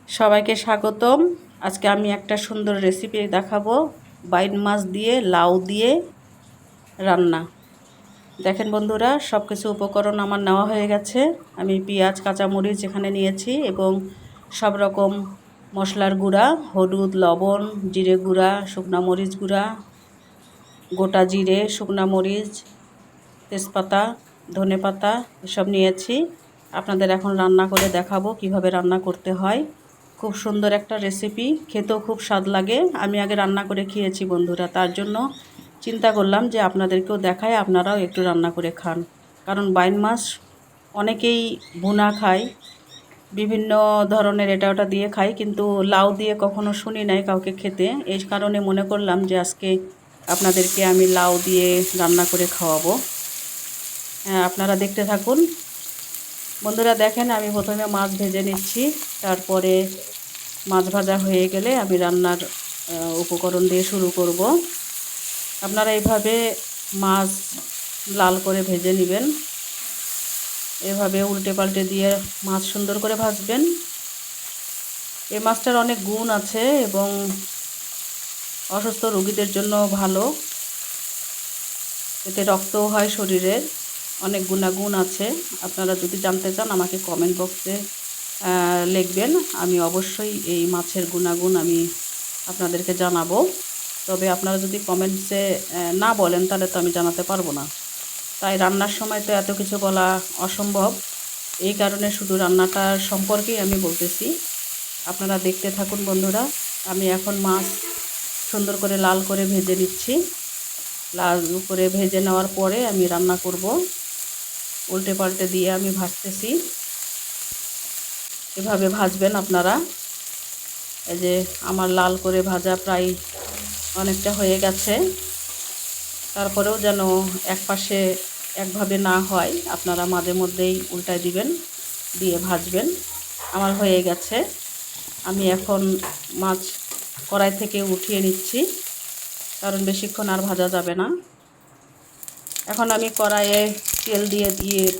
সবাইকে স্বাগতম। আজকে আমি একটা সুন্দর রেসিপি দেখাবো, বাইন মাছ দিয়ে লাউ দিয়ে রান্না। দেখেন বন্ধুরা, সব কিছু উপকরণ আমার নেওয়া হয়ে গেছে। আমি পেঁয়াজ, কাঁচামরিচ এখানে নিয়েছি এবং সব রকম মশলার গুঁড়া, হলুদ, লবণ, জিরে গুঁড়া, শুকনো মরিচ গুঁড়া, গোটা জিরে, শুকনো মরিচ, তেজপাতা, ধনেপাতা এসব নিয়েছি। আপনাদের এখন রান্না করে দেখাবো কিভাবে রান্না করতে হয়। খুব সুন্দর একটা রেসিপি, খেতেও খুব স্বাদ লাগে। আমি আগে রান্না করে খেয়েছি বন্ধুরা, তার জন্য চিন্তা করলাম যে আপনাদেরকেও দেখায়, আপনারাও একটু রান্না করে খান। কারণ বাইন মাছ অনেকেই ভুনা খায়, বিভিন্ন ধরনের এটা ওটা দিয়ে খায়, কিন্তু লাউ দিয়ে কখনো শুনি নাই কাউকে খেতে। এই কারণে মনে করলাম যে আজকে আপনাদেরকে আমি লাউ দিয়ে রান্না করে খাওয়াবো। আপনারা দেখতে থাকুন বন্ধুরা। দেখেন, আমি প্রথমে মাছ ভেজে নিচ্ছি, তারপরে মাছ ভাজা হয়ে গেলে আমি রান্নার উপকরণ দিয়ে শুরু করব। আপনারা এইভাবে মাছ লাল করে ভেজে নেবেন, এভাবে উল্টে পাল্টে দিয়ে মাছ সুন্দর করে ভাজবেন। এই মাছটার অনেক গুণ আছে এবং অসুস্থ রোগীদের জন্য ভালো, এতে রক্তও হয় শরীরের, অনেক গুণাগুণ আছে। আপনারা যদি জানতে চান আমাকে কমেন্ট বক্সে লিখবেন, আমি অবশ্যই এই মাছের গুণাগুণ আমি আপনাদেরকে জানাবো। তবে আপনারা যদি কমেন্টসে না বলেন তাহলে তো আমি জানাতে পারবো না। তাই রান্নার সময় তো এত কিছু বলা অসম্ভব, এই কারণে শুধু রান্নাটার সম্পর্কেই আমি বলতেছি। আপনারা দেখতে থাকুন বন্ধুরা। আমি এখন মাছ সুন্দর করে লাল করে ভেজে নিচ্ছি। লাল করে ভেজে নেওয়ার পরে আমি রান্না করব। উল্টে পাল্টে দিয়ে আমি ভাজতেছি, এভাবে ভাজবেন আপনারা। এই যে আমার লাল করে ভাজা প্রায় অনেকটা হয়ে গেছে, তারপরেও যেন এক পাশে একভাবে না হয়, আপনারা মাঝে মধ্যেই উল্টায় দিবেন, দিয়ে ভাজবেন। আমার হয়ে গেছে। আমি এখন মাছ কড়াই থেকে উঠিয়ে নিচ্ছি, কারণ বেশিক্ষণ আর ভাজা যাবে না। এখন আমি কড়াইয়ে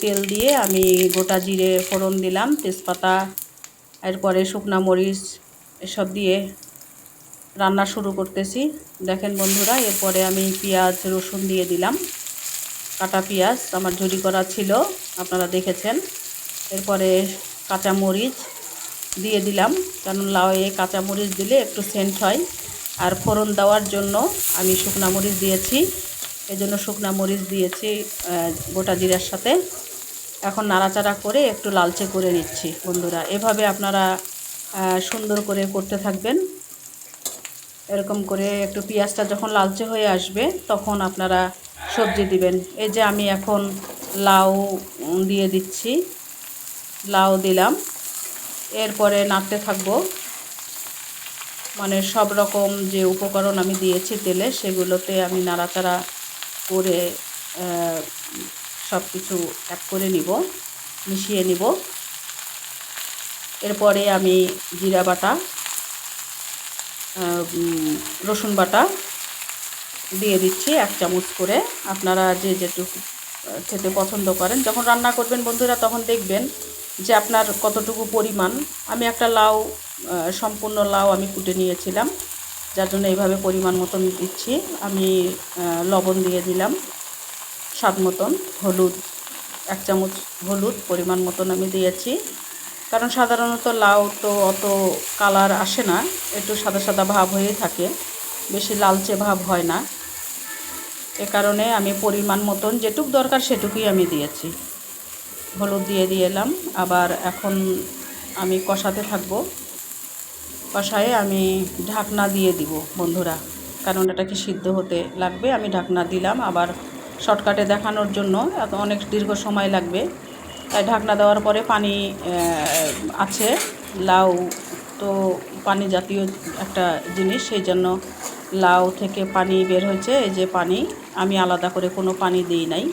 তেল দিয়ে আমি গোটা জিরে ফোড়ন দিলাম, তেজপাতা, এরপরে শুকনো মরিচ এসব দিয়ে রান্না শুরু করতেছি। দেখেন বন্ধুরা, এরপরে আমি পেঁয়াজ রসুন দিয়ে দিলাম। কাটা পেঁয়াজ আমার ঝুরি করা ছিল, আপনারা দেখেছেন। এরপরে কাঁচা মরিচ দিয়ে দিলাম, কারণ লাউয়ে কাঁচা মরিচ দিলে একটু সেন্ট হয়। আর ফোড়ন দেওয়ার জন্য আমি শুকনো মরিচ দিয়েছি, এই জন্য শুকনো মরিচ দিয়েছি গোটা জিরার সাথে। এখন নাড়াচাড়া করে একটু লালচে করে নিচ্ছি বন্ধুরা। এভাবে আপনারা সুন্দর করে করতে থাকবেন। এরকম করে একটু পেঁয়াজটা যখন লালচে হয়ে আসবে তখন আপনারা সবজি দিবেন। এই যে আমি এখন লাউ দিয়ে দিচ্ছি, লাউ দিলাম। এরপরে নাড়তে থাকবো, মানে সব রকম যে উপকরণ আমি দিয়েছি তেলে, সেগুলোতে আমি নাড়াচাড়া করে সব কিছু অ্যাড করে নিব, মিশিয়ে নিব। এরপরে আমি জিরা বাটা, রসুন বাটা দিয়ে দিচ্ছি 1 চামচ করে। আপনারা যে যেটুকু খেতে পছন্দ করেন, যখন রান্না করবেন বন্ধুরা তখন দেখবেন যে আপনার কতটুকু পরিমাণ। আমি একটা লাউ, সম্পূর্ণ লাউ আমি কুটে নিয়েছিলাম, যার জন্য এইভাবে পরিমাণ মতন দিচ্ছি। আমি লবণ দিয়ে দিলাম স্বাদ মতন, হলুদ 1 চামচ হলুদ পরিমাণ মতন আমি দিয়েছি। কারণ সাধারণত লাউ তো অত কালার আসে না, একটু সাদা সাদা ভাব হয়েই থাকে, বেশি লালচে ভাব হয় না। এ কারণে আমি পরিমাণ মতন যেটুক দরকার সেটুকুই আমি দিয়েছি। হলুদ দিয়ে দিলাম। আবার এখন আমি কষাতে থাকবো। কষায়ে আমি ঢাকনা দিয়ে দিব বন্ধুরা, কারণ এটাকে সিদ্ধ হতে লাগবে। আমি ঢাকনা দিলাম, আবার শর্টকাটে দেখানোর জন্য, এত অনেক দীর্ঘ সময় লাগবে, তাই ঢাকনা দেওয়ার পরে পানি আছে। লাউ তো পানি জাতীয় একটা জিনিস, সেই জন্য লাউ থেকে পানি বের হয়েছে। এই যে পানি, আমি আলাদা করে কোনো পানি দিই নাই।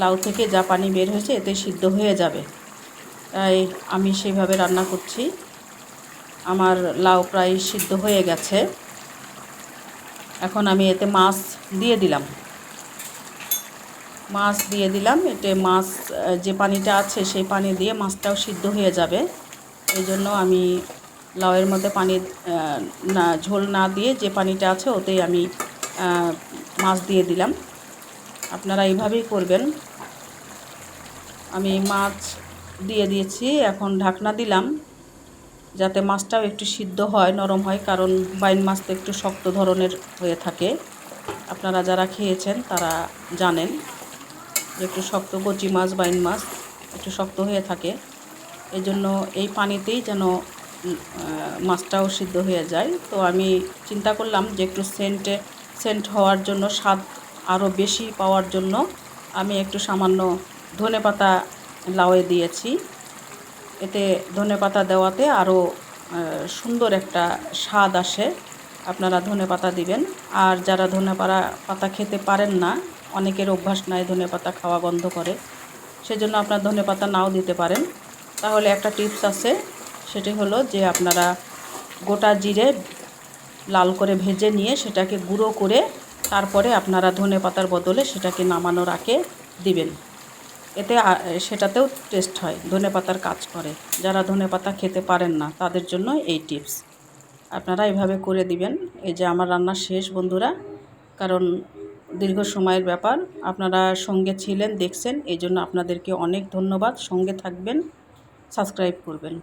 লাউ থেকে যা পানি বের হয়েছে এতে সিদ্ধ হয়ে যাবে, তাই আমি সেইভাবে রান্না করছি। আমার লাউ প্রায় সিদ্ধ হয়ে গেছে। এখন আমি এতে মাছ দিয়ে দিলাম, এতে মাছ যে পানিটা আছে সেই পানি দিয়ে মাছটাও সিদ্ধ হয়ে যাবে। এই জন্য আমি লাউয়ের মধ্যে পানি না ঝোল না দিয়ে যে পানিটা আছে ওতেই আমি মাছ দিয়ে দিলাম। আপনারা এইভাবেই করবেন। আমি মাছ দিয়ে দিয়েছি, এখন ঢাকনা দিলাম যাতে মাছটাও একটু সিদ্ধ হয়, নরম হয়, কারণ বাইন মাছ তো একটু শক্ত ধরনের হয়ে থাকে। আপনারা যারা খেয়েছেন তারা জানেন যে একটু শক্ত কচি মাছ, বাইন মাছ একটু শক্ত হয়ে থাকে। এই জন্য এই পানিতেই যেন মাছটাও সিদ্ধ হয়ে যায়। তো আমি চিন্তা করলাম যে একটু সেন্ট হওয়ার জন্য, স্বাদ আরও বেশি পাওয়ার জন্য আমি একটু সামান্য ধনেপাতা লাউয়ে দিয়েছি। এতে ধনেপাতা দেওয়াতে আরও সুন্দর একটা স্বাদ আসে। আপনারা ধনেপাতা দিবেন। আর যারা পাতা খেতে পারেন না, অনেকের অভ্যাস নাই, ধনেপাতা খাওয়া বন্ধ করে, সেজন্য আপনার ধনেপাতা নাও দিতে পারেন। তাহলে একটা টিপস আছে, সেটি হলো যে আপনারা গোটা জিরে লাল করে ভেজে নিয়ে সেটাকে গুঁড়ো করে তারপরে আপনারা ধনেপাতার বদলে সেটাকে নামানোর আগে দিবেন। এতে সেটাতেও টেস্ট হয়, ধনেপাতার কাজ করে। যারা ধনেপাতা খেতে পারেন না তাদের জন্য এই টিপস। আপনারা এভাবে করে দিবেন। এই যে আমার রান্না শেষ বন্ধুরা, কারণ দীর্ঘ সময়ের ব্যাপার, আপনারা সঙ্গে ছিলেন, দেখছেন, এই জন্য আপনাদেরকে অনেক ধন্যবাদ। সঙ্গে থাকবেন, সাবস্ক্রাইব করবেন।